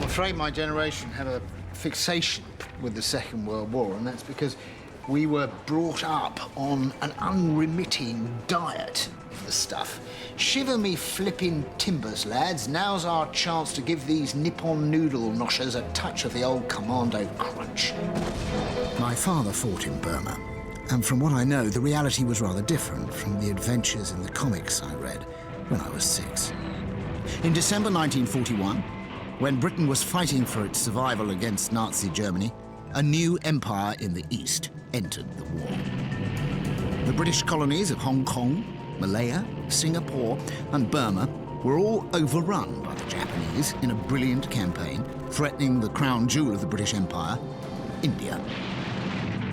afraid my generation had a fixation with the Second World War, and that's because we were brought up on an unremitting diet of the stuff. Shiver me flipping timbers, lads. Now's our chance to give these Nippon noodle noshers a touch of the old commando crunch. My father fought in Burma, and from what I know, the reality was rather different from the adventures in the comics I read when I was 6. In December 1941, when Britain was fighting for its survival against Nazi Germany, a new empire in the East entered the war. The British colonies of Hong Kong, Malaya, Singapore, and Burma were all overrun by the Japanese in a brilliant campaign threatening the crown jewel of the British Empire, India.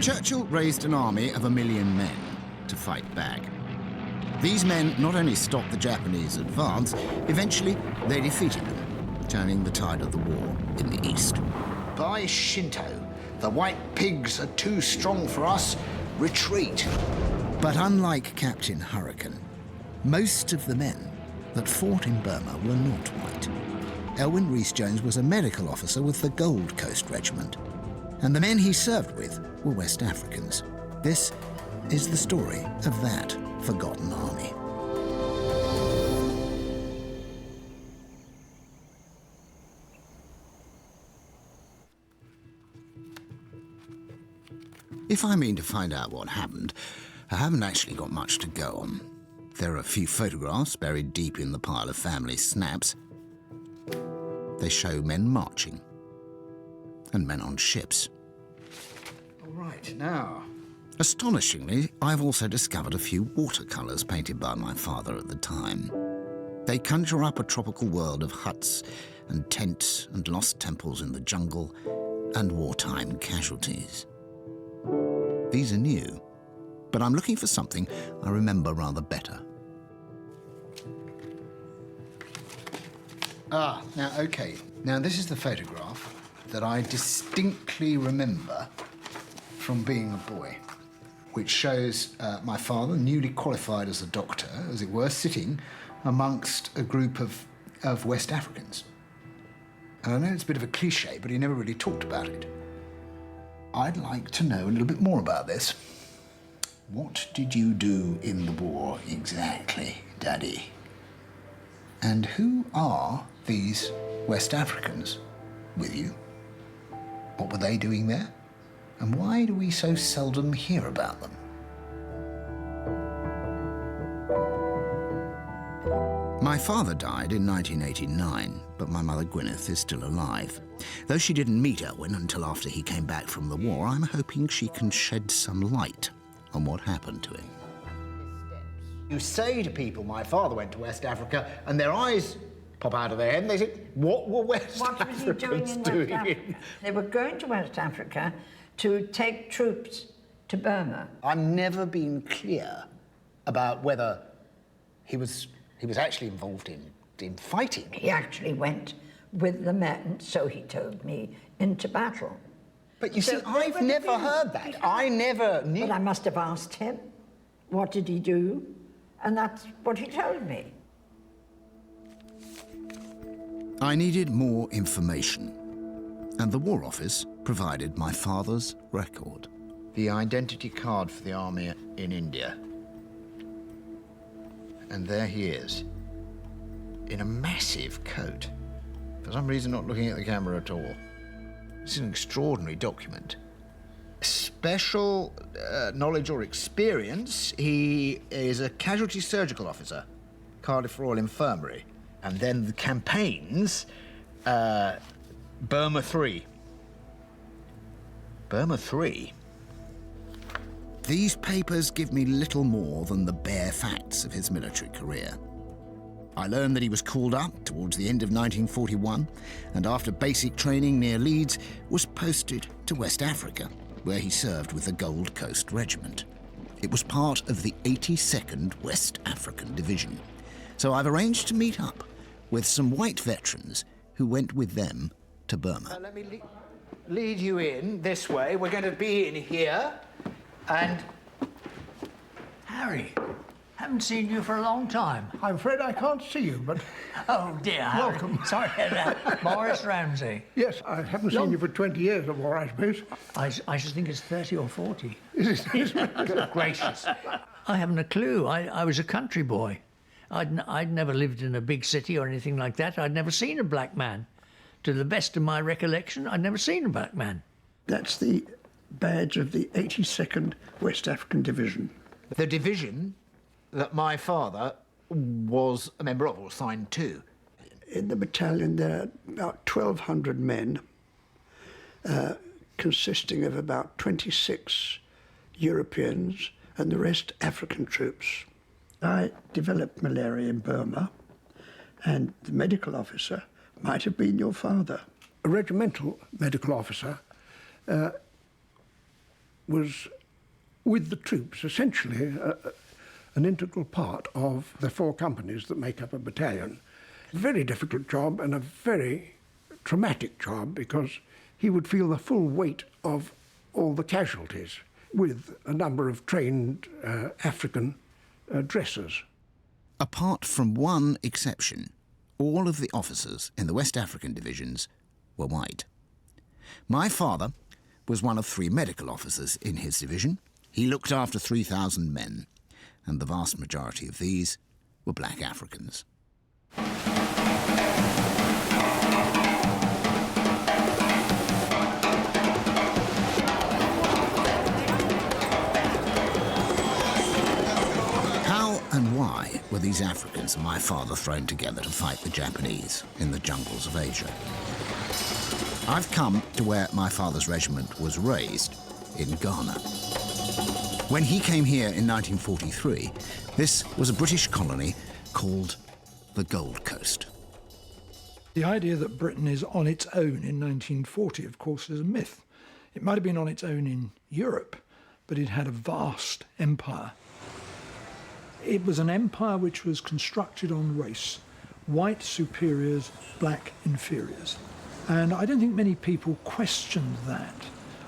Churchill raised an army of 1 million men to fight back. These men not only stopped the Japanese advance, eventually they defeated them, turning the tide of the war in the East. By Shinto, the white pigs are too strong for us. Retreat. But unlike Captain Arakan, most of the men that fought in Burma were not white. Elwyn Rhys-Jones was a medical officer with the Gold Coast Regiment, and the men he served with were West Africans. This is the story of that forgotten army. If I mean to find out what happened, I haven't actually got much to go on. There are a few photographs buried deep in the pile of family snaps. They show men marching and men on ships. All right, now. Astonishingly, I've also discovered a few watercolours painted by my father at the time. They conjure up a tropical world of huts and tents and lost temples in the jungle and wartime casualties. These are new, but I'm looking for something I remember rather better. Now, okay. Now, this is the photograph that I distinctly remember from being a boy, which shows my father, newly qualified as a doctor, as it were, sitting amongst a group of West Africans. And I know it's a bit of a cliche, but he never really talked about it. I'd like to know a little bit more about this. What did you do in the war exactly, Daddy? And who are these West Africans with you? What were they doing there? And why do we so seldom hear about them? My father died in 1989, but my mother Gwyneth is still alive. Though she didn't meet Elwyn until after he came back from the war, I'm hoping she can shed some light on what happened to him. You say to people, my father went to West Africa, and their eyes pop out of their head, and they say, what were West Africans doing in West Africa? They were going to West Africa to take troops to Burma. I've never been clear about whether he was actually involved in fighting. He actually went with the men, so he told me, into battle. But you see, I've never heard that. I never knew. But I must have asked him, what did he do? And that's what he told me. I needed more information, and the War Office provided my father's record. The identity card for the army in India. And there he is, in a massive coat. For some reason, not looking at the camera at all. This is an extraordinary document. Special knowledge or experience, he is a casualty surgical officer, Cardiff Royal Infirmary. And then the campaigns, Burma 3. Burma 3? These papers give me little more than the bare facts of his military career. I learned that he was called up towards the end of 1941, and after basic training near Leeds, was posted to West Africa, where he served with the Gold Coast Regiment. It was part of the 82nd West African Division. So I've arranged to meet up with some white veterans who went with them to Burma. Let me lead you in this way. We're going to be in here. And Harry, Haven't seen you for a long time. I'm afraid I can't see you, but... Oh, dear. Welcome. Sorry, Morris Ramsay. Yes, I haven't seen you for 20 years or more, I suppose. I should think it's 30 or 40. Is it? Gracious. I haven't a clue. I was a country boy. I'd never lived in a big city or anything like that. I'd never seen a black man. To the best of my recollection, I'd never seen a black man. That's the badge of the 82nd West African Division. The division that my father was a member of, or assigned to. In the battalion, there are about 1,200 men, consisting of about 26 Europeans and the rest African troops. I developed malaria in Burma, and the medical officer might have been your father. A regimental medical officer was with the troops, essentially an integral part of the 4 companies that make up a battalion. Very difficult job and a very traumatic job, because he would feel the full weight of all the casualties with a number of trained African dressers. Apart from one exception, all of the officers in the West African divisions were white. My father was one of 3 medical officers in his division. He looked after 3,000 men, and the vast majority of these were black Africans. How and why were these Africans and my father thrown together to fight the Japanese in the jungles of Asia? I've come to where my father's regiment was raised, in Ghana. When he came here in 1943, this was a British colony called the Gold Coast. The idea that Britain is on its own in 1940, of course, is a myth. It might have been on its own in Europe, but it had a vast empire. It was an empire which was constructed on race: white superiors, black inferiors. And I don't think many people questioned that.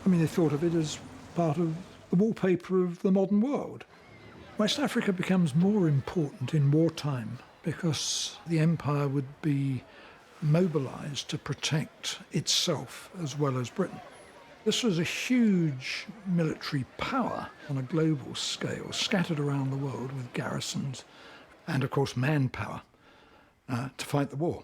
I mean, they thought of it as part of the wallpaper of the modern world. West Africa becomes more important in wartime because the empire would be mobilised to protect itself as well as Britain. This was a huge military power on a global scale, scattered around the world with garrisons and, of course, manpower to fight the war.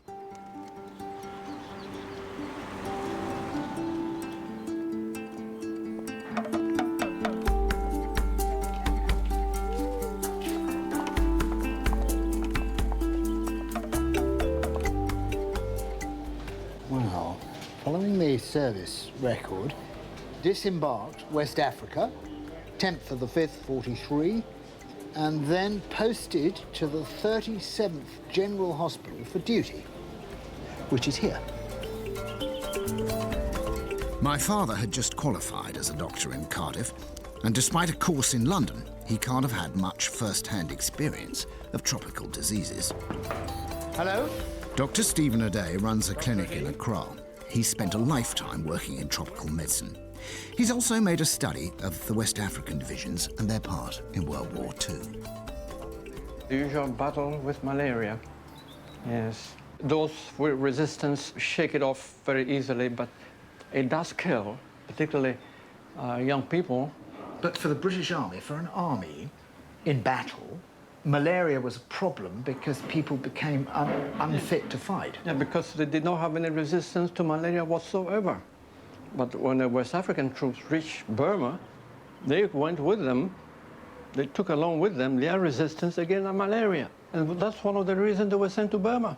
Well, following the service record, disembarked West Africa, 10th of the 5th, 43, and then posted to the 37th General Hospital for duty, which is here. My father had just qualified as a doctor in Cardiff, and despite a course in London, he can't have had much first-hand experience of tropical diseases. Hello? Dr. Stephen O'Day runs a clinic in Accra. He's spent a lifetime working in tropical medicine. He's also made a study of the West African divisions and their part in World War II. The usual battle with malaria, yes. Those with resistance shake it off very easily, but it does kill, particularly young people. But for the British Army, for an army in battle, malaria was a problem because people became unfit to fight. Yeah, because they did not have any resistance to malaria whatsoever. But when the West African troops reached Burma, they went with them, they took along with them their resistance against malaria. And that's one of the reasons they were sent to Burma,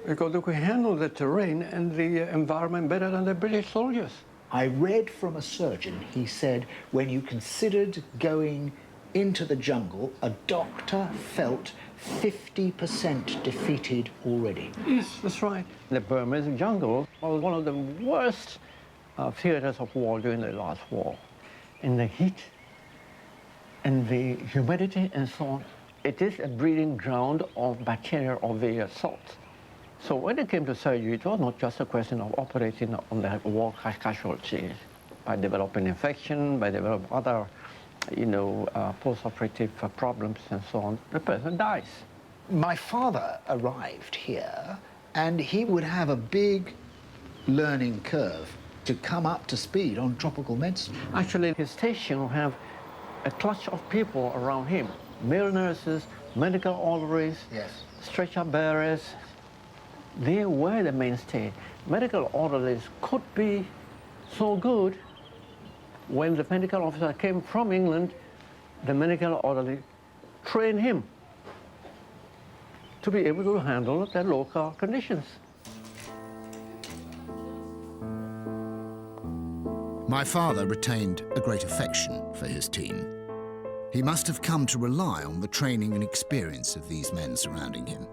because they could handle the terrain and the environment better than the British soldiers. I read from a surgeon, he said, when you considered going into the jungle, a doctor felt 50% defeated already. Yes, that's right. The Burmese jungle was one of the worst theaters of war during the last war. In the heat and the humidity and so on, it is a breeding ground of bacteria of the salt. So when it came to surgery, it was not just a question of operating on the war casualties by developing infection, by developing other post-operative problems and so on, the person dies. My father arrived here, and he would have a big learning curve to come up to speed on tropical medicine. Actually, his station will have a clutch of people around him. Male nurses, medical orderlies, Yes. stretcher bearers. They were the mainstay. Medical orderlies could be so good. When the medical officer came from England, the medical orderly trained him to be able to handle the local conditions. My father retained a great affection for his team. He must have come to rely on the training and experience of these men surrounding him.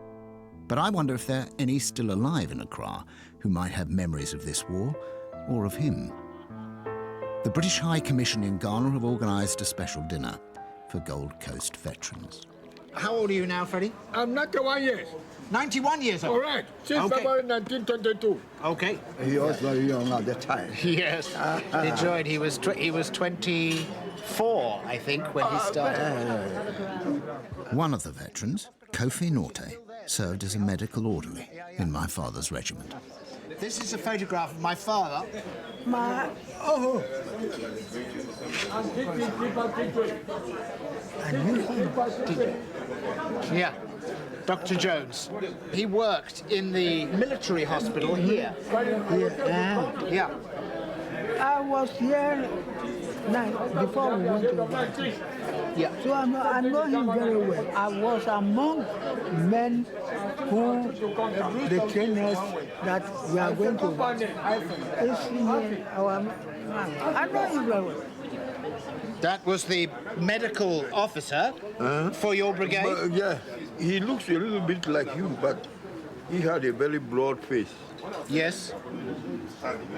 But I wonder if there are any still alive in Accra who might have memories of this war or of him. The British High Commission in Ghana have organised a special dinner for Gold Coast veterans. How old are you now, Freddie? I'm 91 years. 91 years old? All right, since Okay. February 1922. Okay. He was very young at the time. Yes. He joined. He was 24, I think, when he started. One of the veterans, Kofi Norte, served as a medical orderly in my father's regiment. This is a photograph of my father. Yeah, Dr. Jones. He worked in the military hospital here. Yeah. I was here before we went to the Yeah. So I know him very well. I was among men who, the trainers that we are going to. I know him very well. That was the medical officer for your brigade? Yeah, he looks a little bit like you, but he had a very broad face. Yes.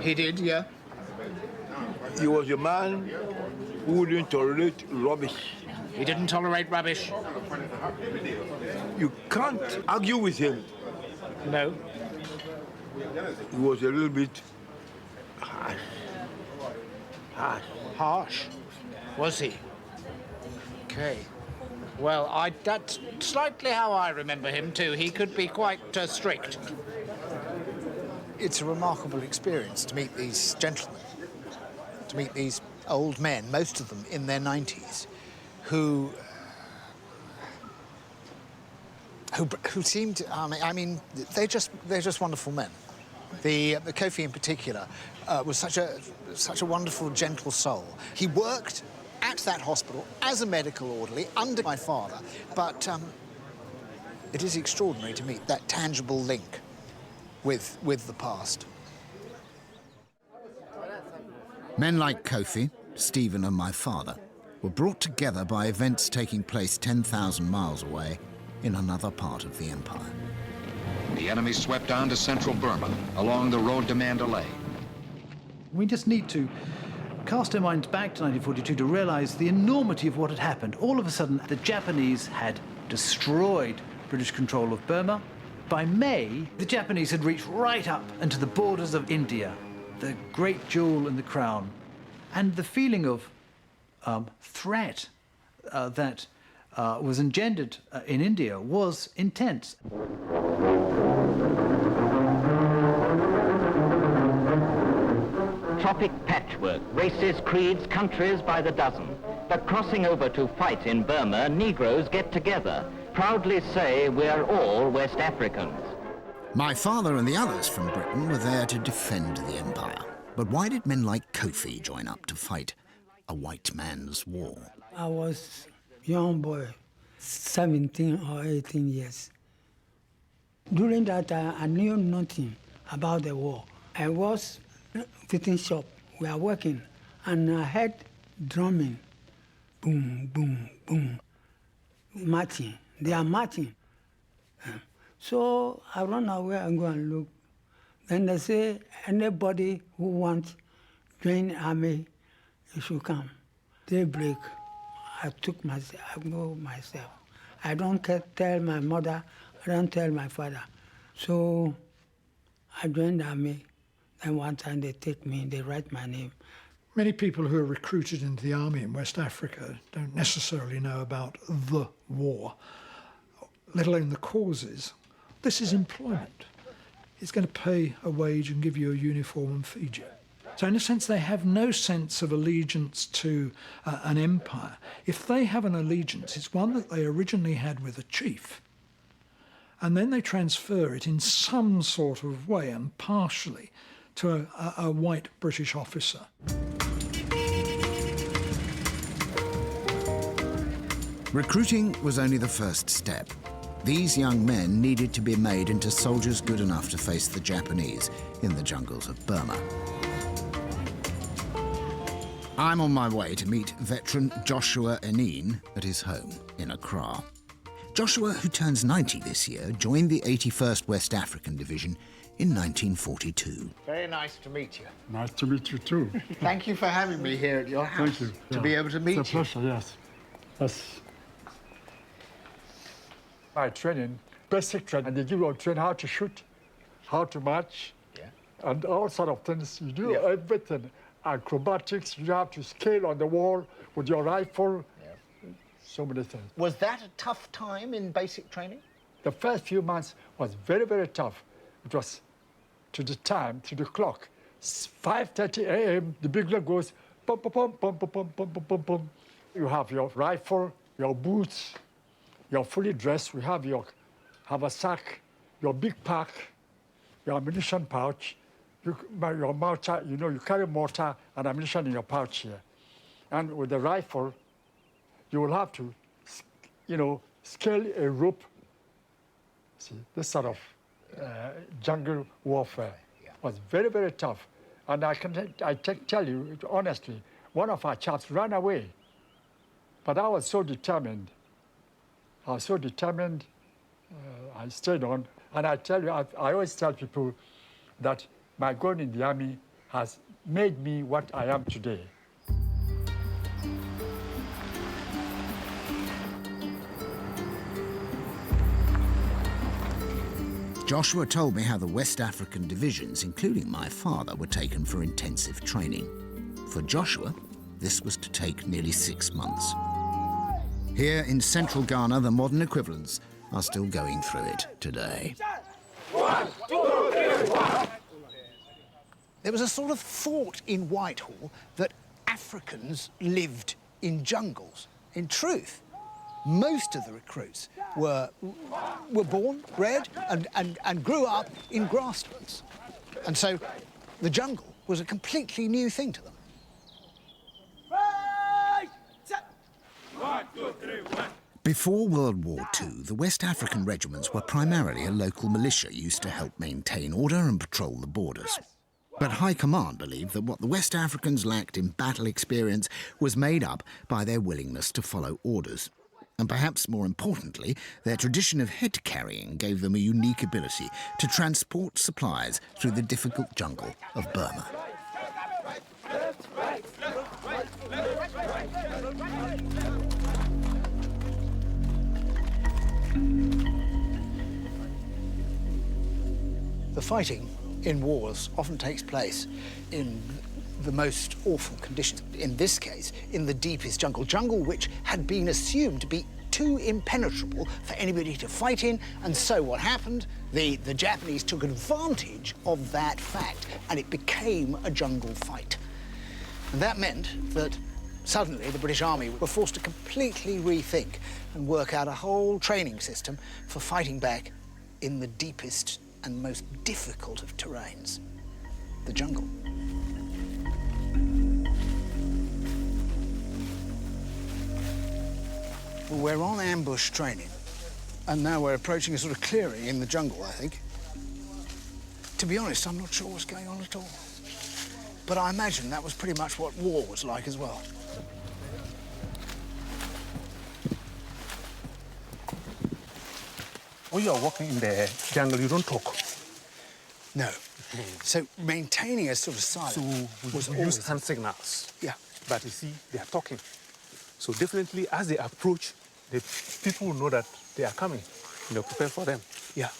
He did, yeah. He was a man who wouldn't tolerate rubbish. He didn't tolerate rubbish. You can't argue with him. No. He was a little bit harsh. Harsh, was he? Okay. Well, that's slightly how I remember him too. He could be quite strict. It's a remarkable experience to meet these gentlemen, to meet these old men, most of them in their 90s, who seemed, I mean, they're just wonderful men. The Kofi in particular was such a wonderful, gentle soul. He worked at that hospital as a medical orderly under my father, but it is extraordinary to meet that tangible link with the past. Men like Kofi, Stephen and my father were brought together by events taking place 10,000 miles away in another part of the empire. The enemy swept on to central Burma along the road to Mandalay. We just need to cast our minds back to 1942 to realize the enormity of what had happened. All of a sudden, the Japanese had destroyed British control of Burma. By May, the Japanese had reached right up into the borders of India, the great jewel in the crown. And the feeling of threat that was engendered in India was intense. Tropic patchwork, races, creeds, countries by the dozen. But crossing over to fight in Burma, Negroes get together, proudly say we're all West Africans. My father and the others from Britain were there to defend the empire. But why did men like Kofi join up to fight a white man's war? I was a young boy, 17 or 18 years. During that time, I knew nothing about the war. I was fitting shop. We are working, and I heard drumming. Boom, boom, boom. Marching. They are marching. So I run away and go and look. Then they say, anybody who wants to join army, you should come. Daybreak, I go myself. I don't tell my mother, I don't tell my father. So I joined the army. Then one time they take me, they write my name, Many people who are recruited into the army in West Africa don't necessarily know about the war, let alone the causes. This is employment. It's going to pay a wage and give you a uniform and feed you. So in a sense, they have no sense of allegiance to an empire. If they have an allegiance, it's one that they originally had with a chief, and then they transfer it in some sort of way and partially to a white British officer. Recruiting was only the first step. These young men needed to be made into soldiers good enough to face the Japanese in the jungles of Burma. I'm on my way to meet veteran Joshua Eneen at his home in Accra. Joshua, who turns 90 this year, joined the 81st West African Division in 1942. Very nice to meet you. Nice to meet you too. Thank you for having me here at your house. Thank you. To be able to meet you. It's a pleasure, yes. Yes. My training, basic training, and they give you a training how to shoot, how to march, and all sort of things. You do everything. Acrobatics, you have to scale on the wall with your rifle, so many things. Was that a tough time in basic training? The first few months was very, very tough. It was to the time, to the clock. 5:30 a.m., the bugler goes, pum, pum, pum, pum, pum, pum, pum, pum, pum. You have your rifle, your boots, you're fully dressed. You have your haversack, your big pack, your ammunition pouch, your mortar, you know, you carry mortar and ammunition in your pouch here. And with the rifle, you will have to, you know, scale a rope. See, this sort of jungle warfare was very, very tough. And I can tell you, honestly, one of our chaps ran away. But I was so determined. I stayed on. And I tell you, I always tell people that my going in the army has made me what I am today. Joshua told me how the West African divisions, including my father, were taken for intensive training. For Joshua, this was to take nearly 6 months. Here in central Ghana, the modern equivalents are still going through it today. 1, 2, 3, 1. There was a sort of thought in Whitehall that Africans lived in jungles. In truth, most of the recruits were born, bred, and grew up in grasslands. And so the jungle was a completely new thing to them. 1, 2, 3, 1. Before World War II, the West African regiments were primarily a local militia used to help maintain order and patrol the borders. But High Command believed that what the West Africans lacked in battle experience was made up by their willingness to follow orders. And perhaps more importantly, their tradition of head carrying gave them a unique ability to transport supplies through the difficult jungle of Burma. The fighting in wars often takes place in the most awful conditions. In this case, in the deepest jungle which had been assumed to be too impenetrable for anybody to fight in. And so what happened? The Japanese took advantage of that fact, and it became a jungle fight. And that meant that suddenly the British Army were forced to completely rethink and work out a whole training system for fighting back in the deepest and most difficult of terrains, the jungle. Well, we're on ambush training, and now we're approaching a sort of clearing in the jungle, I think. To be honest, I'm not sure what's going on at all. But I imagine that was pretty much what war was like as well. When you are walking in the jungle, you don't talk. No. So maintaining a sort of silence So we use hand signals. Yeah. But you see, they are talking. So definitely, as they approach, the people will know that they are coming. You know, prepare for them. Yeah.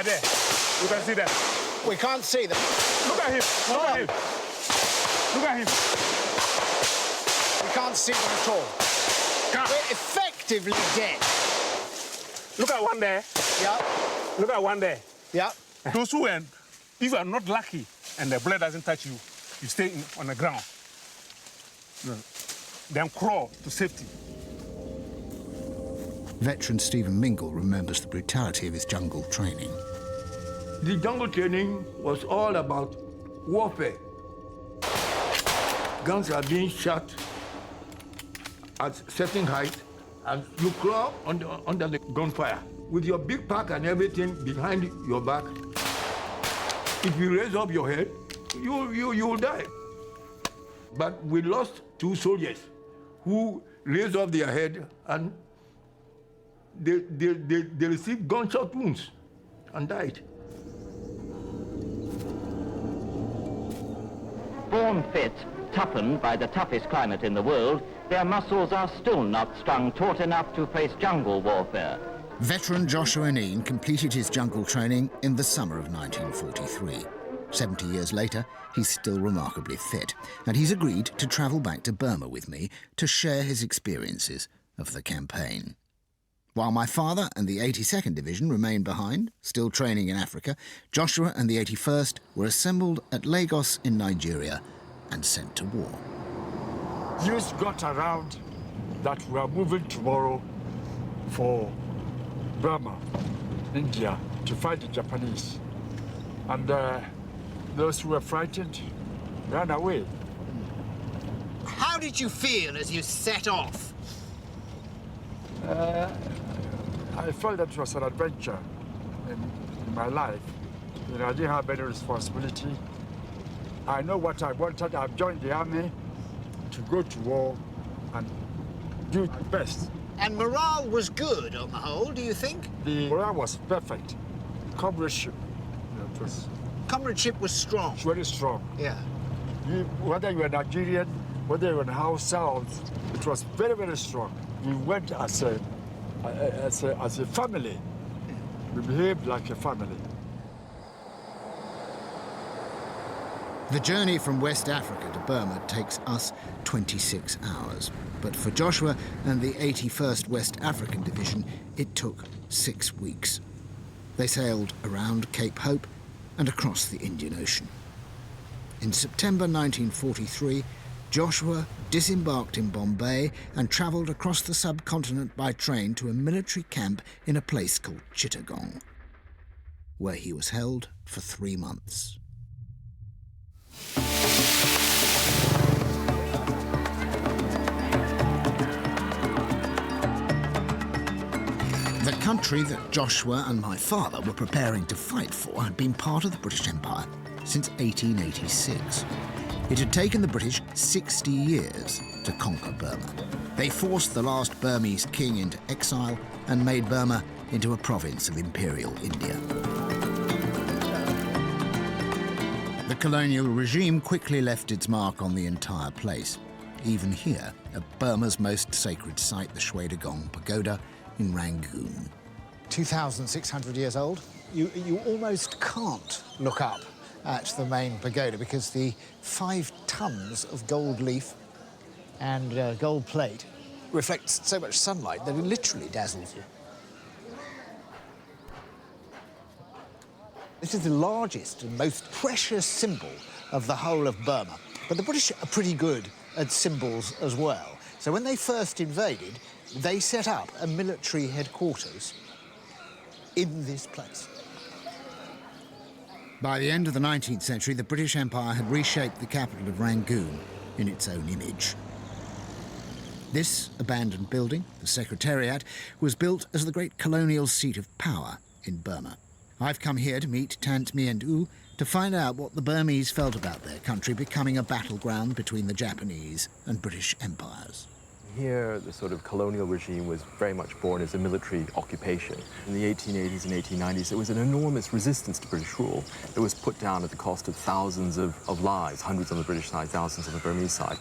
there. You can see them. We can't see them. Look at him. Look at him. Look at him. We can't see them at all. We're effectively dead. Look at one there. Yeah. Look at one there. Yeah. Those who went, if you are not lucky and the blood doesn't touch you, you stay on the ground. Then crawl to safety. Veteran Stephen Mingle remembers the brutality of his jungle training. The jungle training was all about warfare. Guns are being shot at certain height, and you crawl under the gunfire with your big pack and everything behind your back. If you raise up your head, you will die. But we lost 2 soldiers who raised up their head and they received gunshot wounds and died. Born fit, toughened by the toughest climate in the world, their muscles are still not strung taut enough to face jungle warfare. Veteran Joshua Neen completed his jungle training in the summer of 1943. 70 years later, he's still remarkably fit, and he's agreed to travel back to Burma with me to share his experiences of the campaign. While my father and the 82nd Division remained behind, still training in Africa, Joshua and the 81st were assembled at Lagos in Nigeria and sent to war. News got around that we are moving tomorrow for Burma, India, to fight the Japanese. And those who were frightened ran away. How did you feel as you set off? I felt that it was an adventure in my life. You know, I didn't have any responsibility. I know what I wanted. I've joined the army to go to war and do my best. And morale was good on the whole, do you think? The morale was perfect. Comradeship, it was... Comradeship was strong? Very strong. Yeah. Whether you were Nigerian, whether you were in Hausa, it was very, very strong. We went as a family. We behaved like a family. The journey from West Africa to Burma takes us 26 hours. But for Joshua and the 81st West African Division, it took 6 weeks. They sailed around Cape Hope and across the Indian Ocean. In September 1943, Joshua disembarked in Bombay and travelled across the subcontinent by train to a military camp in a place called Chittagong, where he was held for 3 months. The country that Joshua and my father were preparing to fight for had been part of the British Empire since 1886. It had taken the British 60 years to conquer Burma. They forced the last Burmese king into exile and made Burma into a province of Imperial India. The colonial regime quickly left its mark on the entire place. Even here, at Burma's most sacred site, the Shwedagon Pagoda in Rangoon. 2,600 years old. You almost can't look up at the main pagoda because the 5 tons of gold leaf and gold plate reflects so much sunlight that it literally dazzles you. This is the largest and most precious symbol of the whole of Burma. But the British are pretty good at symbols as well. So when they first invaded, they set up a military headquarters in this place. By the end of the 19th century, the British Empire had reshaped the capital of Rangoon in its own image. This abandoned building, the Secretariat, was built as the great colonial seat of power in Burma. I've come here to meet Tant Mien U to find out what the Burmese felt about their country becoming a battleground between the Japanese and British empires. Here, the sort of colonial regime was very much born as a military occupation. In the 1880s and 1890s, there was an enormous resistance to British rule that was put down at the cost of thousands of lives, hundreds on the British side, thousands on the Burmese side.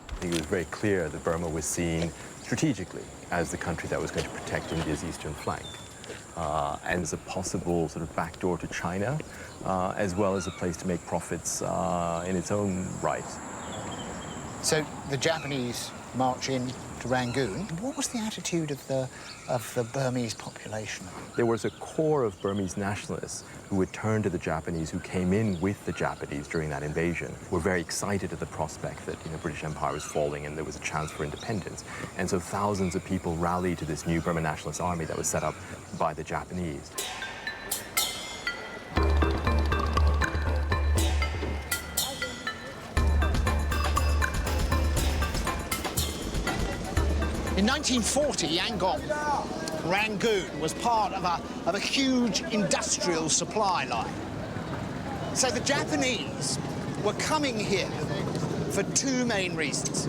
I think it was very clear that Burma was seen strategically as the country that was going to protect India's eastern flank. and as a possible sort of backdoor to China, as well as a place to make profits in its own right. So the Japanese march in to Rangoon. What was the attitude of the Burmese population? There was a core of Burmese nationalists who would turn to the Japanese, who came in with the Japanese during that invasion, were very excited at the prospect that British Empire was falling and there was a chance for independence. And so thousands of people rallied to this new Burma nationalist army that was set up by the Japanese. In 1940, Yangon, Rangoon, was part of a huge industrial supply line. So the Japanese were coming here for two main reasons.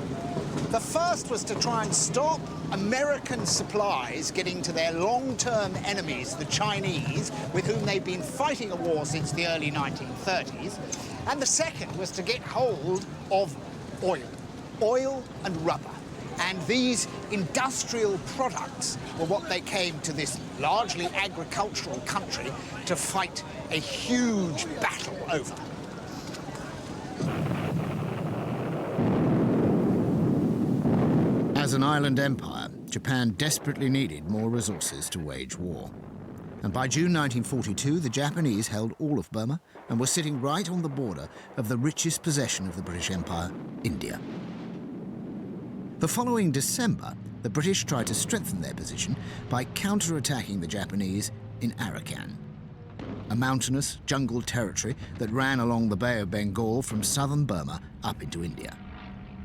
The first was to try and stop American supplies getting to their long-term enemies, the Chinese, with whom they've been fighting a war since the early 1930s. And the second was to get hold of oil and rubber. And these industrial products were what they came to this largely agricultural country to fight a huge battle over. As an island empire, Japan desperately needed more resources to wage war. And by June 1942, the Japanese held all of Burma and were sitting right on the border of the richest possession of the British Empire, India. The following December, the British tried to strengthen their position by counter-attacking the Japanese in Arakan, a mountainous jungle territory that ran along the Bay of Bengal from southern Burma up into India.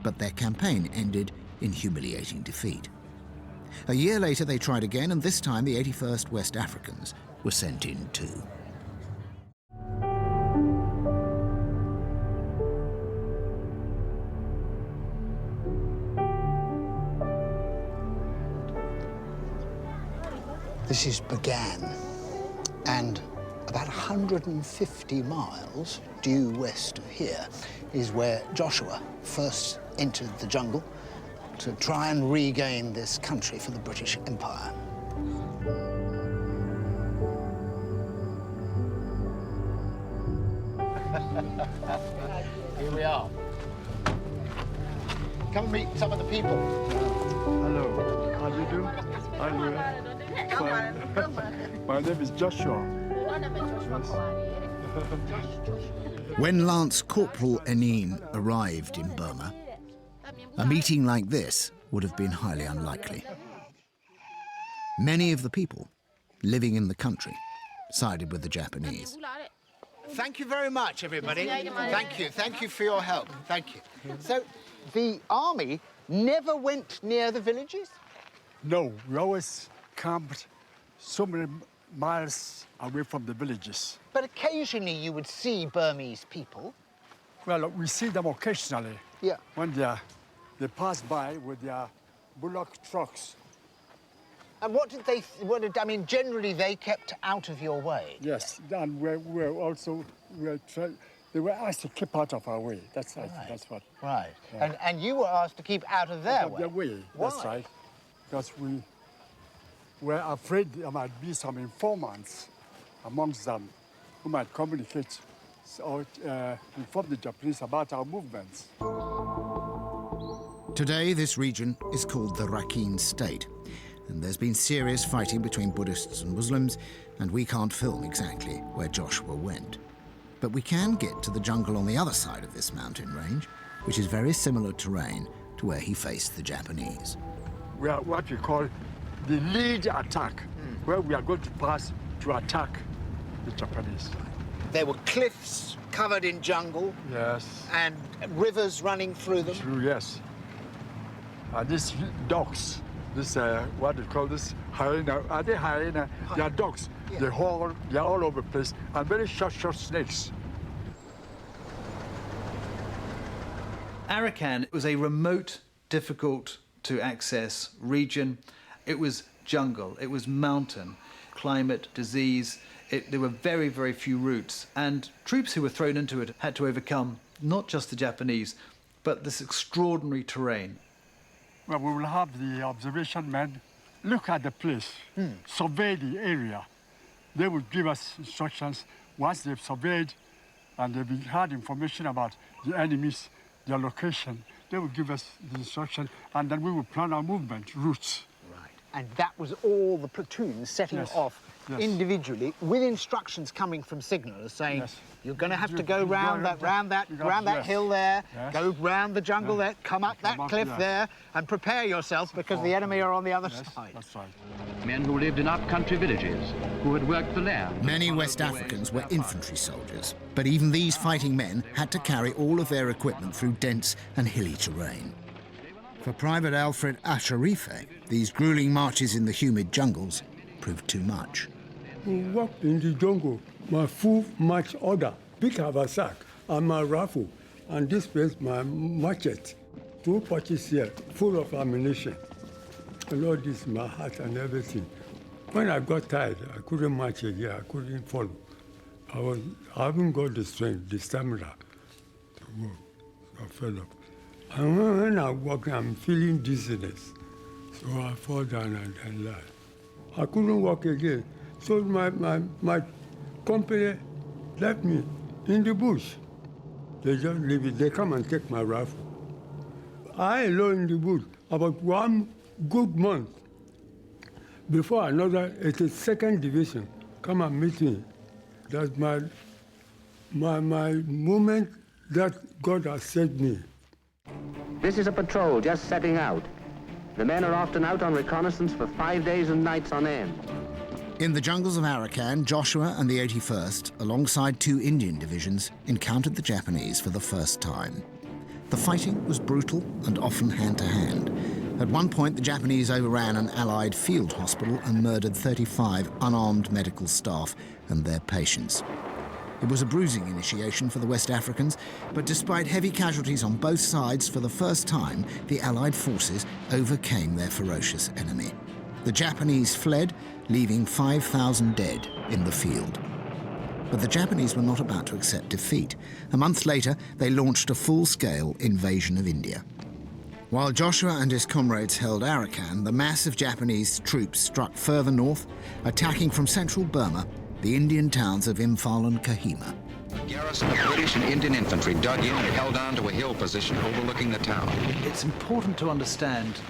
But their campaign ended in humiliating defeat. A year later, they tried again, and this time the 81st West Africans were sent in too. This is Bagan, and about 150 miles due west of here is where Joshua first entered the jungle to try and regain this country for the British Empire. Here we are. Come and meet some of the people. Hello, how do you do? How do you? My name is Joshua. When Lance Corporal Enin arrived in Burma, a meeting like this would have been highly unlikely. Many of the people living in the country sided with the Japanese. Thank you very much, everybody. Thank you. Thank you for your help. Thank you. So, the army never went near the villages? No, we always camped so many miles away from the villages. But occasionally you would see Burmese people. Well, we see them occasionally. Yeah. When they pass by with their bullock trucks. And what did I mean, generally they kept out of your way? Yes, and they were asked to keep out of our way. That's right. That's what. Right. Yeah. And you were asked to keep out of their way? Their way. Why? That's right. Because we were afraid there might be some informants amongst them who might communicate or inform the Japanese about our movements. Today, this region is called the Rakhine State, and there's been serious fighting between Buddhists and Muslims, and we can't film exactly where Joshua went. But we can get to the jungle on the other side of this mountain range, which is very similar terrain to where he faced the Japanese. We are what we call the lead attack, where we are going to pass to attack the Japanese. There were cliffs covered in jungle. Yes. And rivers running through them. True, yes. And these dogs, this, what do you call this? Hyena. Are they hyena? They are dogs. Yeah. They are all over the place. And very short snakes. Arakan was a remote, difficult to access region. It was jungle, it was mountain, climate, disease. There were very, very few routes. And troops who were thrown into it had to overcome not just the Japanese, but this extraordinary terrain. Well, we will have the observation men look at the place, survey the area. They would give us instructions. Once they've surveyed and they've had information about the enemies, their location, they would give us the instruction, and then we would plan our movement routes. Right. And that was all the platoons setting off individually with instructions coming from signallers saying, you're going to have to go round that hill there, go round the jungle there, come up that cliff there, and prepare yourself because the enemy are on the other side. That's right. Men who lived in up-country villages, who had worked the land. Many West Africans were infantry soldiers, but even these fighting men had to carry all of their equipment through dense and hilly terrain. For Private Alfred Asharife, these grueling marches in the humid jungles proved too much. We walked in the jungle, my full march order, big haversack and my rifle, and this place my machete, 2 pouches here, full of ammunition. And all this, my hat and everything. When I got tired, I couldn't march again, I couldn't follow. I haven't got the strength, the stamina to walk. I fell off. And when I walk, I'm feeling dizziness. So I fall down and lie. I couldn't walk again. So my company left me in the bush. They just leave it. They come and take my rifle. I alone in the bush about 1 good month before another 82nd Division come and meet me. That's my moment that God has saved me. This is a patrol just setting out. The men are often out on reconnaissance for 5 days and nights on end. In the jungles of Arakan, Joshua and the 81st, alongside 2 Indian divisions, encountered the Japanese for the first time. The fighting was brutal and often hand-to-hand. At one point, the Japanese overran an Allied field hospital and murdered 35 unarmed medical staff and their patients. It was a bruising initiation for the West Africans, but despite heavy casualties on both sides, for the first time, the Allied forces overcame their ferocious enemy. The Japanese fled, leaving 5,000 dead in the field. But the Japanese were not about to accept defeat. A month later, they launched a full-scale invasion of India. While Joshua and his comrades held Arakan, the mass of Japanese troops struck further north, attacking from central Burma the Indian towns of Imphal and Kohima. A garrison of British and Indian infantry dug in and held on to a hill position overlooking the town. It's important to understand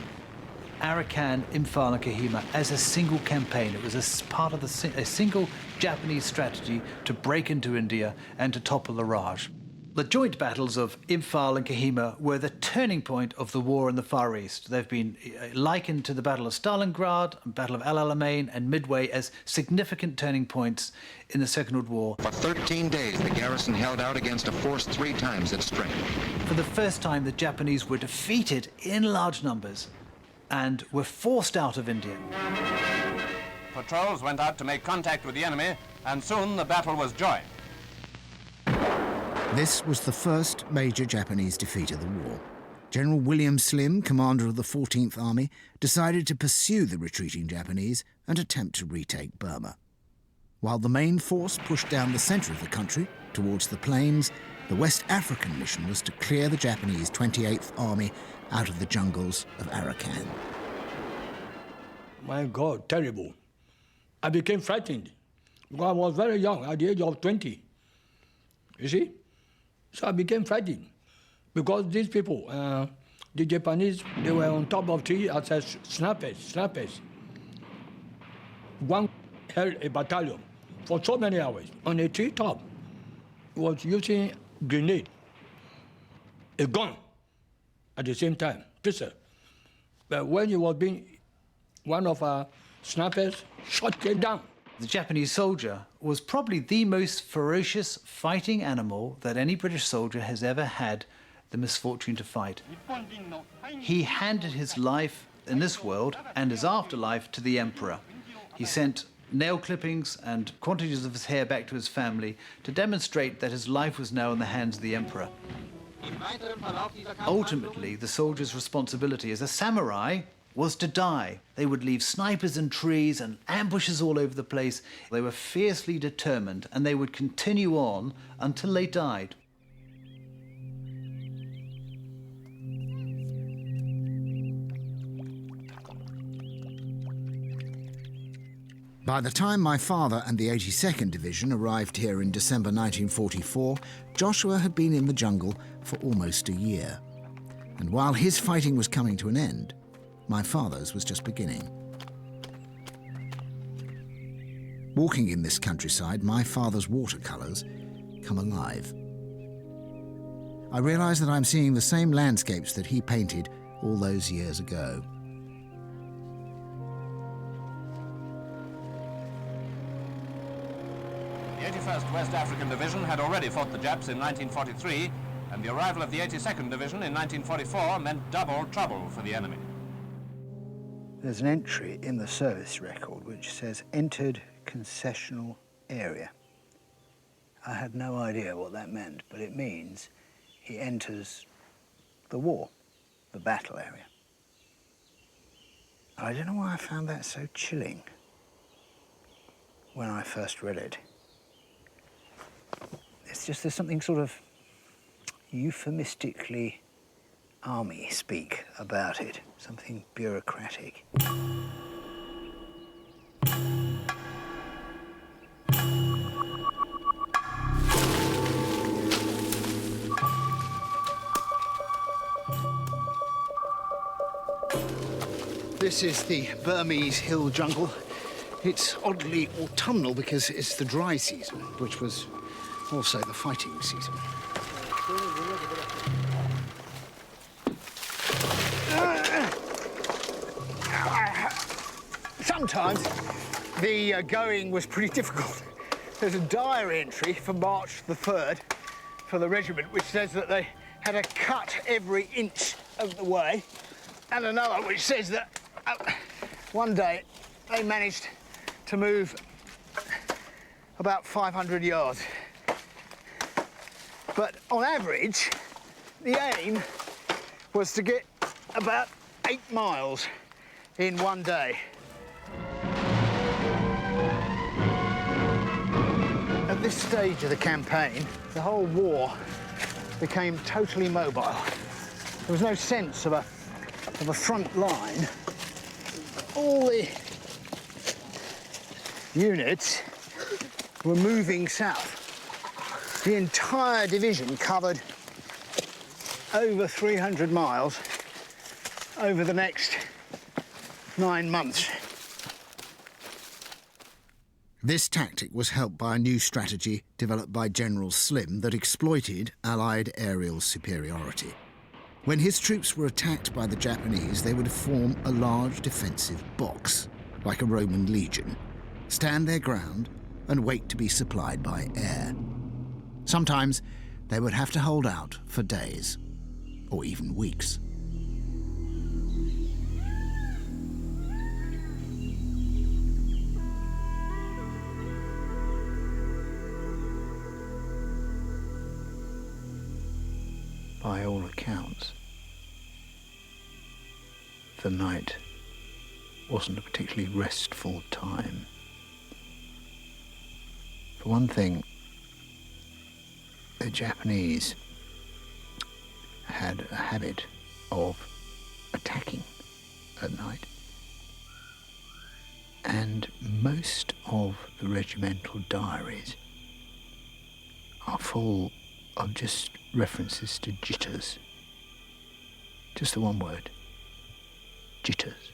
Arakan, Imphal and Kohima as a single campaign. It was a part of a single Japanese strategy to break into India and to topple the Raj. The joint battles of Imphal and Kohima were the turning point of the war in the Far East. They've been likened to the Battle of Stalingrad, Battle of El Alamein and Midway as significant turning points in the Second World War. For 13 days, the garrison held out against a force 3 times its strength. For the first time, the Japanese were defeated in large numbers and were forced out of India. Patrols went out to make contact with the enemy, and soon the battle was joined. This was the first major Japanese defeat of the war. General William Slim, commander of the 14th Army, decided to pursue the retreating Japanese and attempt to retake Burma. While the main force pushed down the centre of the country towards the plains, the West African mission was to clear the Japanese 28th Army out of the jungles of Arakan. My God, terrible. I became frightened because I was very young, at the age of 20. You see? So I became frightened because these people, the Japanese, they were on top of trees as snappers. One held a battalion for so many hours on a tree top. Was using grenade, a gun at the same time, pistol. But when he was being, one of our snappers shot him down. The Japanese soldier was probably the most ferocious fighting animal that any British soldier has ever had the misfortune to fight. He handed his life in this world and his afterlife to the emperor. He sent nail clippings and quantities of his hair back to his family to demonstrate that his life was now in the hands of the emperor. Ultimately, the soldier's responsibility as a samurai was to die. They would leave snipers in trees and ambushes all over the place. They were fiercely determined, and they would continue on until they died. By the time my father and the 82nd Division arrived here in December 1944, Joshua had been in the jungle for almost a year. And while his fighting was coming to an end, my father's was just beginning. Walking in this countryside, my father's watercolours come alive. I realise that I'm seeing the same landscapes that he painted all those years ago. The 81st West African Division had already fought the Japs in 1943, and the arrival of the 82nd Division in 1944 meant double trouble for the enemy. There's an entry in the service record which says, entered concessional area. I had no idea what that meant, but it means he enters the war, the battle area. I don't know why I found that so chilling when I first read it. It's just there's something sort of euphemistically army speak about it, something bureaucratic. This is the Burmese hill jungle. It's oddly autumnal because it's the dry season, which was also the fighting season. Sometimes the going was pretty difficult. There's a diary entry for March the 3rd for the regiment which says that they had to cut every inch of the way, and another which says that one day they managed to move about 500 yards. But on average, the aim was to get about 8 miles in one day. At this stage of the campaign, the whole war became totally mobile. There was no sense of a front line. All the units were moving south. The entire division covered over 300 miles over the next 9 months. This tactic was helped by a new strategy developed by General Slim that exploited Allied aerial superiority. When his troops were attacked by the Japanese, they would form a large defensive box, like a Roman legion, stand their ground and wait to be supplied by air. Sometimes they would have to hold out for days, or even weeks. By all accounts, the night wasn't a particularly restful time. For one thing, the Japanese had a habit of attacking at night. And most of the regimental diaries are full of just references to jitters. Just the one word, jitters.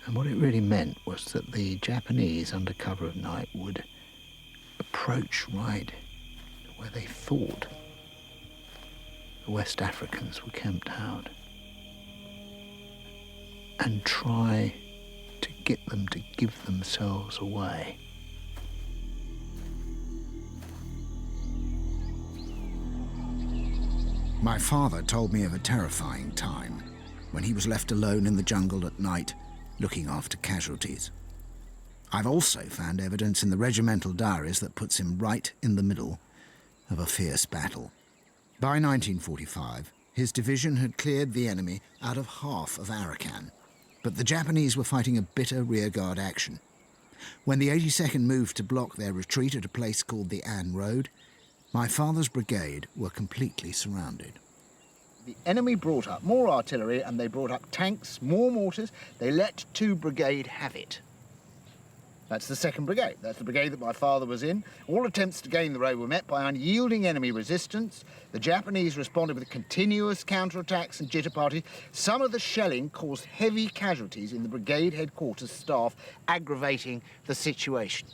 And what it really meant was that the Japanese, under cover of night, would approach right where they thought the West Africans were camped out and try to get them to give themselves away. My father told me of a terrifying time when he was left alone in the jungle at night looking after casualties. I've also found evidence in the regimental diaries that puts him right in the middle of a fierce battle. By 1945, his division had cleared the enemy out of half of Arakan, but the Japanese were fighting a bitter rearguard action. When the 82nd moved to block their retreat at a place called the Ann Road, my father's brigade were completely surrounded. The enemy brought up more artillery and they brought up tanks, more mortars. They let 2 brigade have it. That's the 2nd Brigade. That's the brigade that my father was in. All attempts to gain the road were met by unyielding enemy resistance. The Japanese responded with continuous counterattacks and jitter parties. Some of the shelling caused heavy casualties in the brigade headquarters staff, aggravating the situation.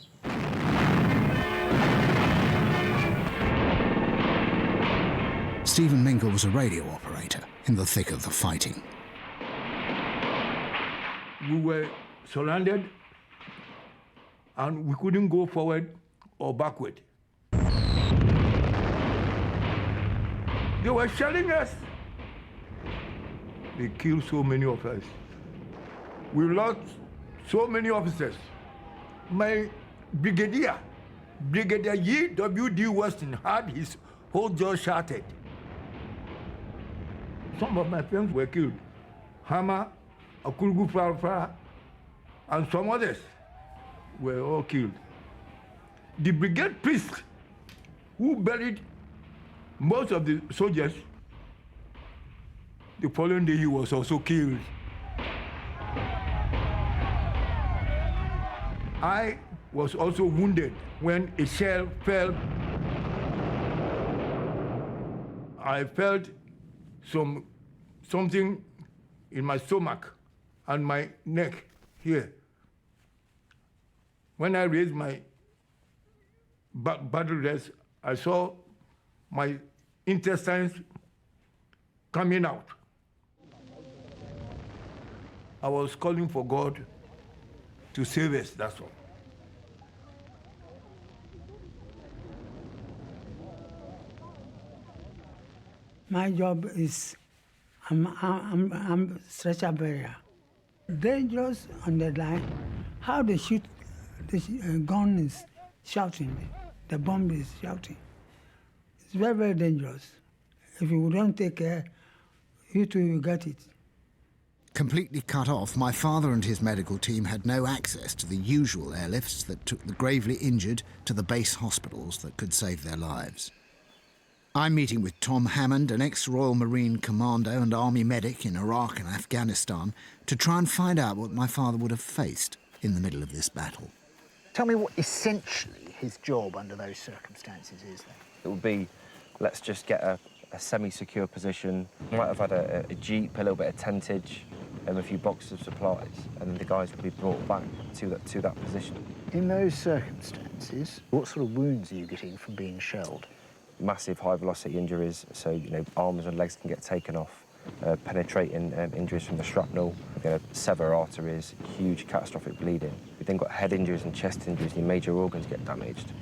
Stephen Mingle was a radio operator in the thick of the fighting. We were surrounded and we couldn't go forward or backward. They were shelling us. They killed so many of us. We lost so many officers. My brigadier, Brigadier WW2 Weston, had his whole jaw shattered. Some of my friends were killed. Hama, Akulgu Farfa, and some others were all killed. The brigade priest who buried most of the soldiers, the following day he was also killed. I was also wounded when a shell fell. I felt something in my stomach and my neck here. When I raised my battle dress, I saw my intestines coming out. I was calling for God to save us, that's all. My job is, I'm stretcher bearer. Dangerous on the line. How they shoot, the gun is shouting, the bomb is shouting. It's very, very dangerous. If you don't take care, you too will get it. Completely cut off, my father and his medical team had no access to the usual airlifts that took the gravely injured to the base hospitals that could save their lives. I'm meeting with Tom Hammond, an ex-Royal Marine commando and army medic in Iraq and Afghanistan, to try and find out what my father would have faced in the middle of this battle. Tell me what essentially his job under those circumstances is then. It would be, let's just get a semi-secure position. Might have had a jeep, a little bit of tentage, and a few boxes of supplies, and then the guys would be brought back to that position. In those circumstances, what sort of wounds are you getting from being shelled? Massive high-velocity injuries, so arms and legs can get taken off. Penetrating injuries from the shrapnel, you're going to sever arteries, huge catastrophic bleeding. You've then got head injuries and chest injuries, and your major organs get damaged.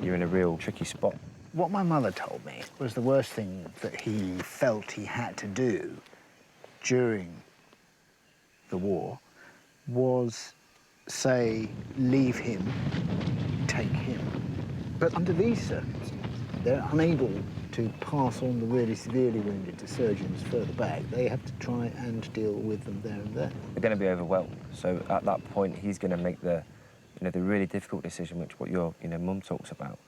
You're in a real tricky spot. What my mother told me was the worst thing that he felt he had to do during the war was, say, leave him, take him. But under these circumstances, they're unable to pass on the really severely wounded to surgeons further back. They have to try and deal with them there and there. They're going to be overwhelmed. So at that point, he's going to make the really difficult decision, which what your mum talks about,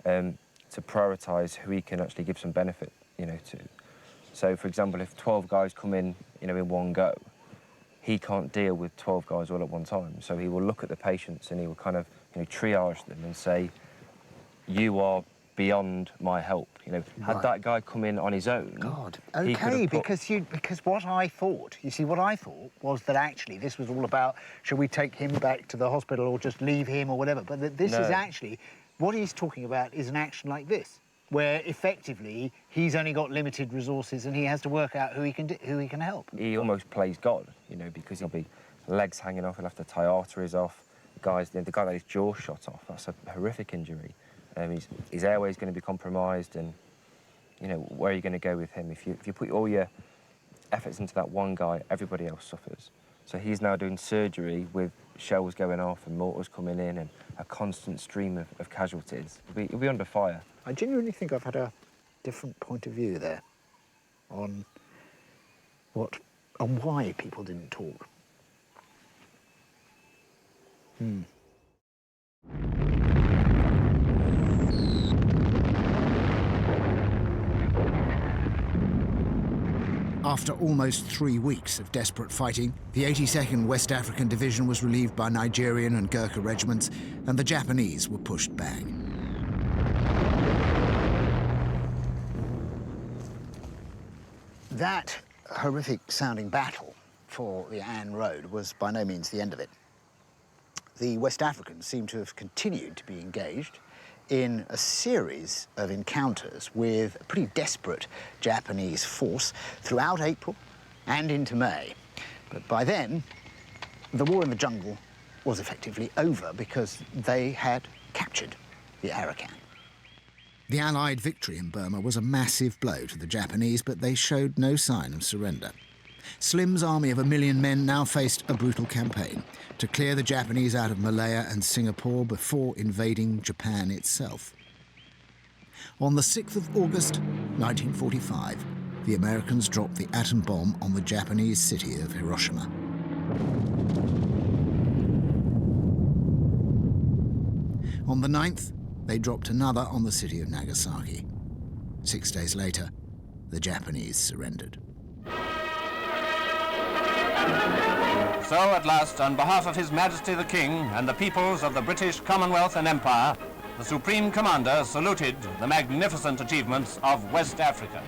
to prioritise who he can actually give some benefit, to. So, for example, if 12 guys come in, in one go, he can't deal with 12 guys all at one time. So he will look at the patients and he will kind of, triage them and say, you are beyond my help. Had that guy come in on his own... God, OK, because what I thought was that actually this was all about, shall we take him back to the hospital or just leave him or whatever, but this is actually, what he's talking about is an action like this, where effectively he's only got limited resources and he has to work out who he can help. He almost plays God, because he'll be legs hanging off, he'll have to tie arteries off. The guy that his jaw shot off, that's a horrific injury. His airway's going to be compromised, and where are you going to go with him? If you put all your efforts into that one guy, everybody else suffers. So he's now doing surgery with shells going off and mortars coming in and a constant stream of casualties. He'll be under fire. I genuinely think I've had a different point of view there on why people didn't talk. After almost 3 weeks of desperate fighting, the 82nd West African Division was relieved by Nigerian and Gurkha regiments, and the Japanese were pushed back. That horrific-sounding battle for the Anne Road was by no means the end of it. The West Africans seem to have continued to be engaged in a series of encounters with a pretty desperate Japanese force throughout April and into May. But by then, the war in the jungle was effectively over because they had captured the Arakan. The Allied victory in Burma was a massive blow to the Japanese, but they showed no sign of surrender. Slim's army of 1 million men now faced a brutal campaign to clear the Japanese out of Malaya and Singapore before invading Japan itself. On the 6th of August, 1945, the Americans dropped the atom bomb on the Japanese city of Hiroshima. On the 9th, they dropped another on the city of Nagasaki. 6 days later, the Japanese surrendered. So at last, on behalf of His Majesty the King and the peoples of the British Commonwealth and Empire, the Supreme Commander saluted the magnificent achievements of West Africa.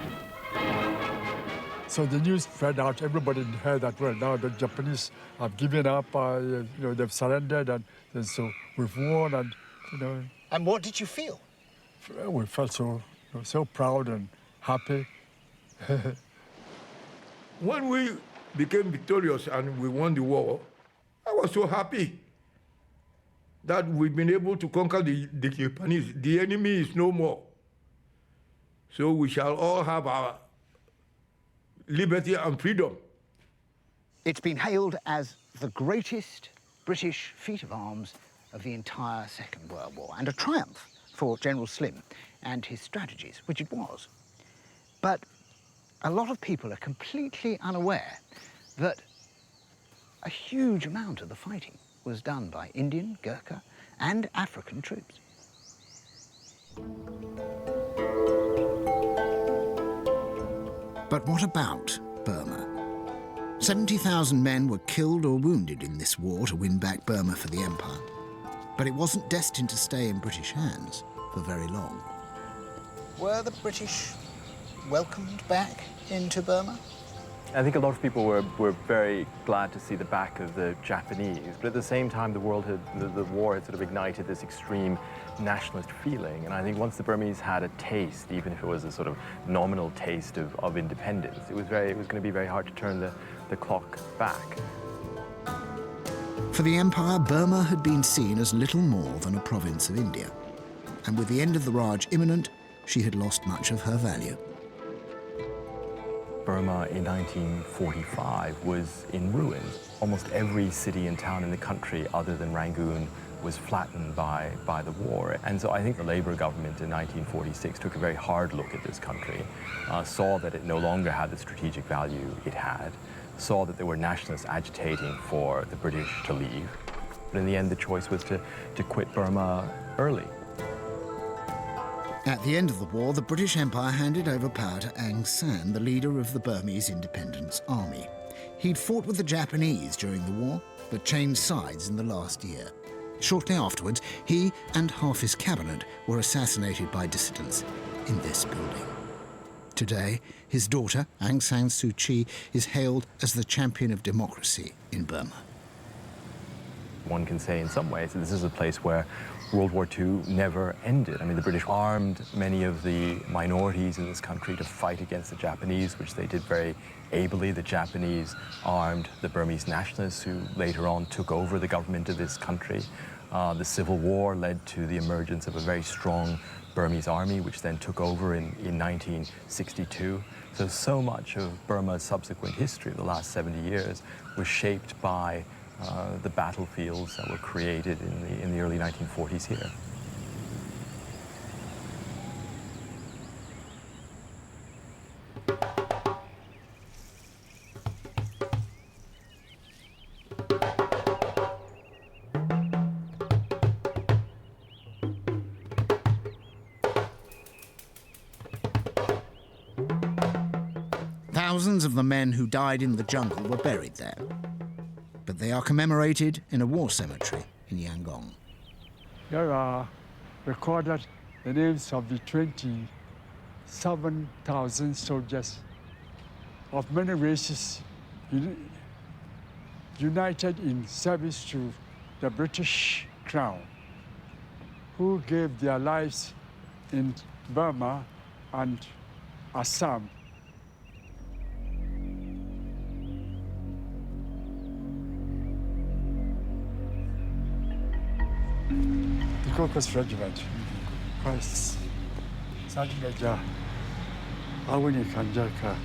So the news spread out, everybody heard that, well, now the Japanese have given up, they've surrendered, and so we've won, and, And what did you feel? We felt so proud and happy. When we became victorious and we won the war, I was so happy that we've been able to conquer the Japanese. The enemy is no more. So we shall all have our liberty and freedom. It's been hailed as the greatest British feat of arms of the entire Second World War, and a triumph for General Slim and his strategies, which it was. But a lot of people are completely unaware that a huge amount of the fighting was done by Indian, Gurkha, and African troops. But what about Burma? 70,000 men were killed or wounded in this war to win back Burma for the Empire. But it wasn't destined to stay in British hands for very long. Were the British welcomed back into Burma? I think a lot of people were very glad to see the back of the Japanese, but at the same time the war had sort of ignited this extreme nationalist feeling, and I think once the Burmese had a taste, even if it was a sort of nominal taste of independence, it was going to be very hard to turn the clock back. For the Empire, Burma had been seen as little more than a province of India, and with the end of the Raj imminent, she had lost much of her value. Burma in 1945 was in ruins. Almost every city and town in the country other than Rangoon was flattened by the war. And so I think the Labour government in 1946 took a very hard look at this country, saw that it no longer had the strategic value it had, saw that there were nationalists agitating for the British to leave. But in the end, the choice was to quit Burma early. At the end of the war, the British Empire handed over power to Aung San, the leader of the Burmese Independence Army. He'd fought with the Japanese during the war, but changed sides in the last year. Shortly afterwards, he and half his cabinet were assassinated by dissidents in this building. Today, his daughter, Aung San Suu Kyi, is hailed as the champion of democracy in Burma. One can say in some ways that this is a place where World War II never ended. I mean, the British armed many of the minorities in this country to fight against the Japanese, which they did very ably. The Japanese armed the Burmese nationalists who later on took over the government of this country. The Civil War led to the emergence of a very strong Burmese army, which then took over in 1962. So much of Burma's subsequent history, the last 70 years, was shaped by the battlefields that were created in the early 1940s here. Thousands of the men who died in the jungle were buried there. But they are commemorated in a war cemetery in Yangon. There are recorded the names of the 27,000 soldiers of many races united in service to the British Crown, who gave their lives in Burma and Assam. The Caucasus Regiment, Christ, Sergeant Major Awini Kanjaka.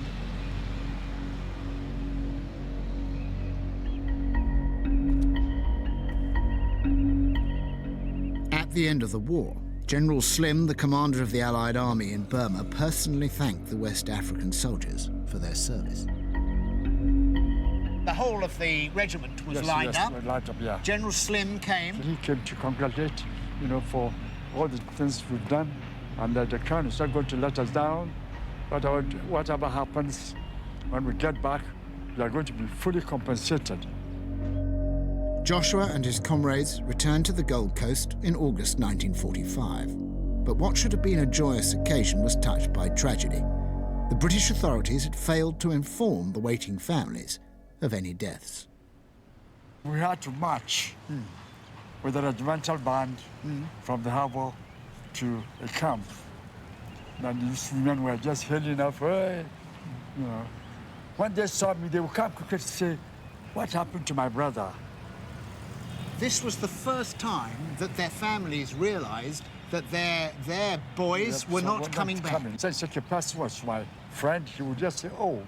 At the end of the war, General Slim, the commander of the Allied army in Burma, personally thanked the West African soldiers for their service. The whole of the regiment was lined up. Yeah. General Slim came. He came to congratulate, for all the things we've done, and that the Crown is not going to let us down. But whatever happens, when we get back, we are going to be fully compensated. Joshua and his comrades returned to the Gold Coast in August 1945. But what should have been a joyous occasion was touched by tragedy. The British authorities had failed to inform the waiting families of any deaths. We had to march with a regimental band from the harbour to a camp. And these women were just hailing up, hey, When they saw me, they would come quickly to say, what happened to my brother? This was the first time that their families realised that their boys were not coming back. Such a person was my friend. He would just say, oh,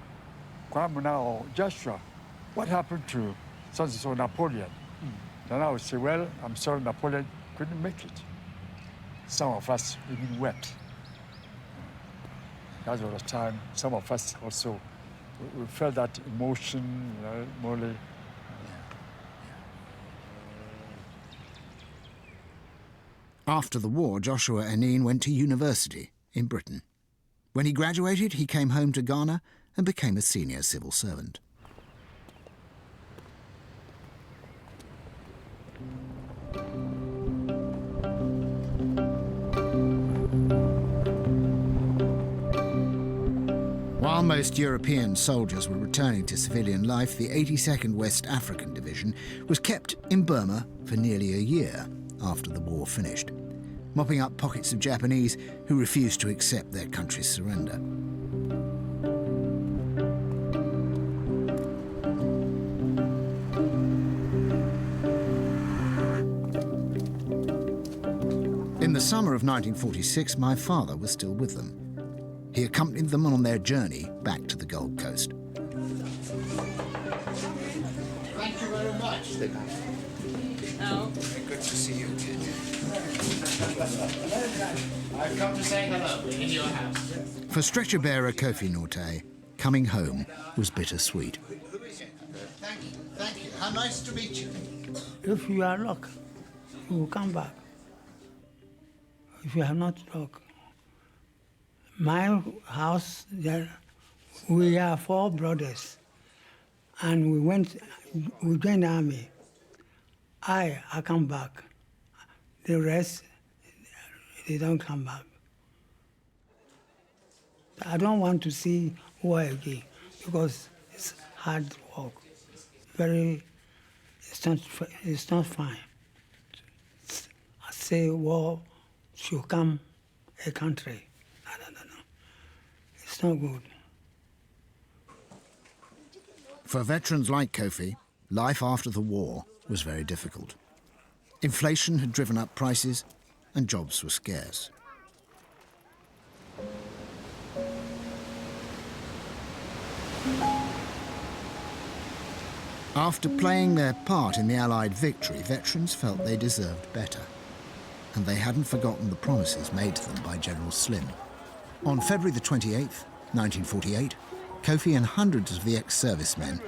Kwamuna or Joshua, what happened to so-and-so Napoleon? Then I would say, well, I'm sorry Napoleon couldn't make it. Some of us even wept. That was the time some of us also, we felt that emotion, morally. After the war, Joshua Enin went to university in Britain. When he graduated, he came home to Ghana and became a senior civil servant. While most European soldiers were returning to civilian life, the 82nd West African Division was kept in Burma for nearly a year after the war finished, mopping up pockets of Japanese who refused to accept their country's surrender. In the summer of 1946, my father was still with them. He accompanied them on their journey back to the Gold Coast. Thank you very much. No. Good to see you again. I've come to say hello in your house. For stretcher bearer Kofi Norte, coming home was bittersweet. Thank you, thank you. How nice to meet you. If you are luck, you will come back. If you have not luck, my house, there, we are 4 brothers, and we joined the army. I come back. The rest, they don't come back. I don't want to see war again because it's hard work. It's not fine. I say war should come a country. No. It's not good. For veterans like Kofi, life after the war was very difficult. Inflation had driven up prices and jobs were scarce. After playing their part in the Allied victory, veterans felt they deserved better. And they hadn't forgotten the promises made to them by General Slim. On February the 28th, 1948, Kofi and hundreds of the ex-servicemen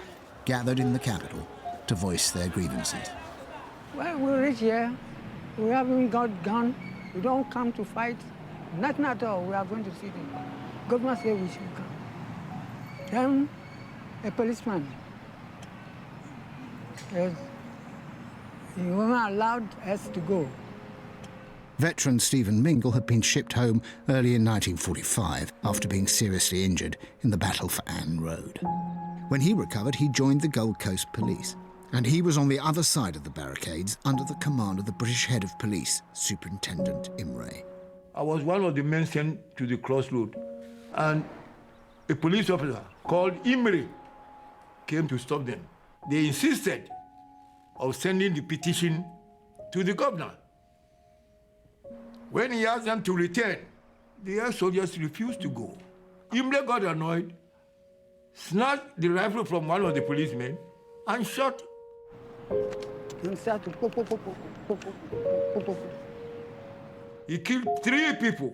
gathered in the capital to voice their grievances. Well, we reach here. We haven't got gun. We don't come to fight. Nothing at all. We are going to see them. Government said we should come. Then a policeman. Yes. He wasn't allowed us to go. Veteran Stephen Mingle had been shipped home early in 1945 after being seriously injured in the battle for Anne Road. When he recovered, he joined the Gold Coast Police, and he was on the other side of the barricades under the command of the British head of police, Superintendent Imray. I was one of the men sent to the crossroad, and a police officer called Imray came to stop them. They insisted on sending the petition to the governor. When he asked them to return, the ex-soldiers refused to go. Imray got annoyed, snatched the rifle from one of the policemen, and shot. He killed 3 people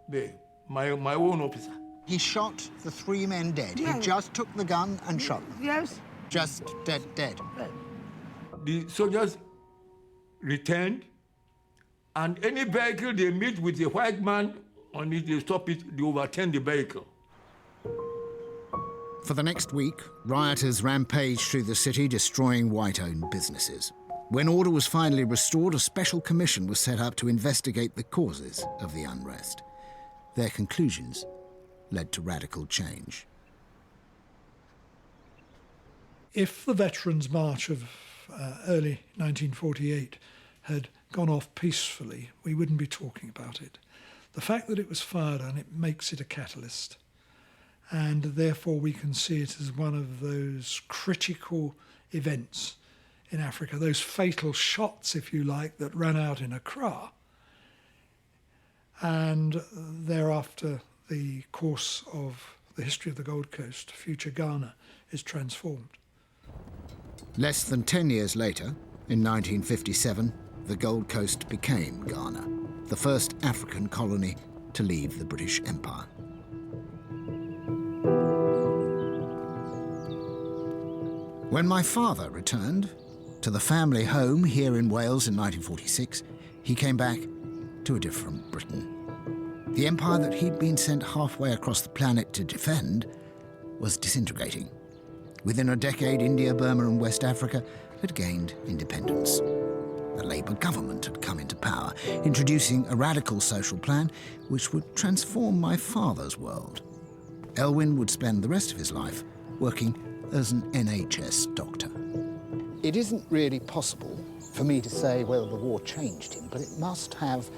there, my own officer. He shot the 3 men dead. Yes. He just took the gun and shot them. Yes. Just dead. The soldiers returned, and any vehicle they meet with a white man on it, they stop it, they overturn the vehicle. For the next week, rioters rampaged through the city, destroying white-owned businesses. When order was finally restored, a special commission was set up to investigate the causes of the unrest. Their conclusions led to radical change. If the Veterans' March of early 1948 had gone off peacefully, we wouldn't be talking about it. The fact that it was fired on, it makes it a catalyst. And therefore we can see it as one of those critical events in Africa, those fatal shots, if you like, that ran out in Accra. And thereafter, the course of the history of the Gold Coast, future Ghana, is transformed. Less than 10 years later, in 1957, the Gold Coast became Ghana, the first African colony to leave the British Empire. When my father returned to the family home here in Wales in 1946, he came back to a different Britain. The empire that he'd been sent halfway across the planet to defend was disintegrating. Within a decade, India, Burma and West Africa had gained independence. The Labour government had come into power, introducing a radical social plan which would transform my father's world. Elwyn would spend the rest of his life working as an NHS doctor. It isn't really possible for me to say whether the war changed him, but it must have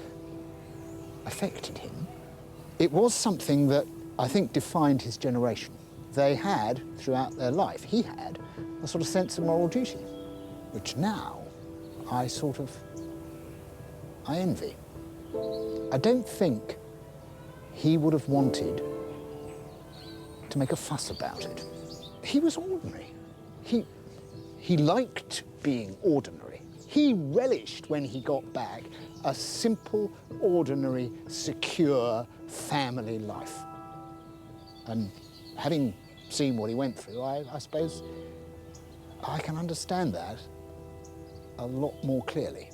affected him. It was something that I think defined his generation. They had, throughout their life, he had a sort of sense of moral duty, which now I envy. I don't think he would have wanted to make a fuss about it. He was ordinary. He liked being ordinary. He relished, when he got back, a simple, ordinary, secure family life. And having seen what he went through, I suppose I can understand that a lot more clearly.